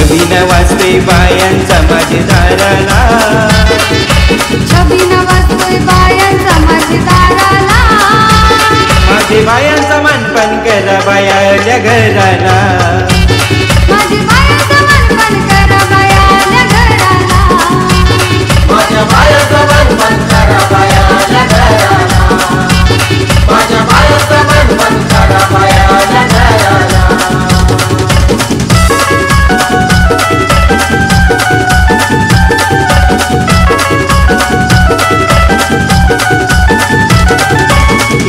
छबीनं वाजतोय बायांचा माझ्या दाराला, छबीनं वाजतोय बायांचा माझ्या दाराला, माझे बायांचा मानपान करा बायाल्या घराला, माझे बायांचा मानपान करा बायाल्या घराला, माझ्या बायाचा मानपान करा बायाल्या घराला, माझ्या बायाचा मानपान करा बायाल्या घराला.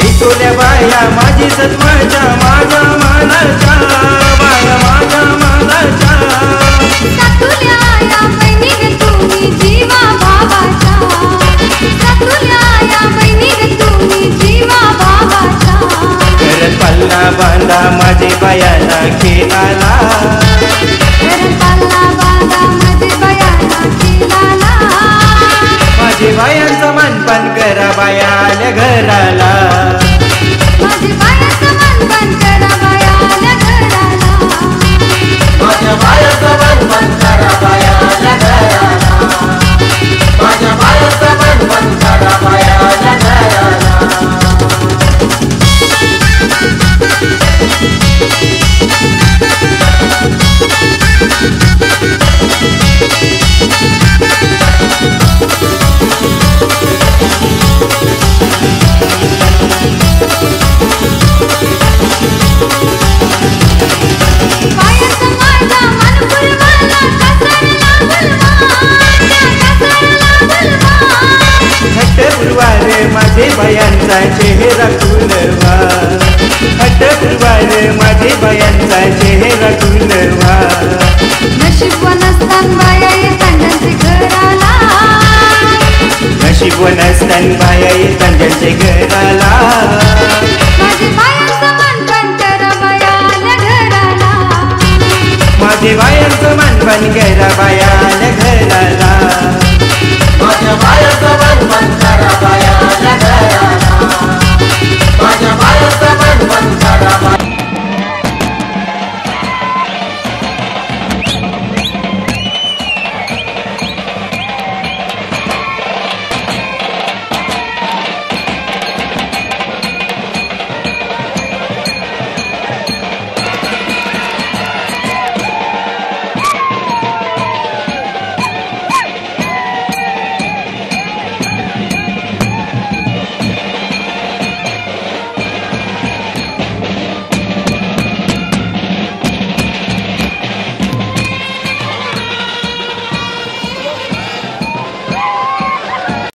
एकोल्या बाया माझी सत्वाच्या माझ्या मानाच्या, बाया माझ्या मानाच्या, सातुल्या या बहिणी ग तुम्ही जीवा भावाच्या, सातुल्या या बहिणी ग तुम्ही जीवा भावाच्या, घरात पल्ला बांधा माझे बायाला खेळाला, घरात पल्ला बांधा माझे बायाला खेळाला, माझे बायांचा मानपान करा बायाल्या घराला, माझे बायांचा मानपान करा बायाल्या घराला, माझ्या बायाचा मानपान करा बायाल्या घराला, माझ्या बायाचा मानपान करा बायाल्या घराला. बायांचा माझा मानपुरवाला कासारला गुलवान, कासारला गुलवान, हट्ट गुरुवार माझे बायांचा चेहरा खुलवा, हट्ट गुरुवार माझे बायांचा चेहरा खुलवा, नशीब नसतान बाया येतात त्यांचे घराला, नशीब नसतान बाया येतात ज्यांचे घराला, माझे बायांचा मानपान करा बायाल्या घराला, माझे बायांचं मानपान करा बायाल्या घराला, माझ्या बायाचा मानपान करा बाया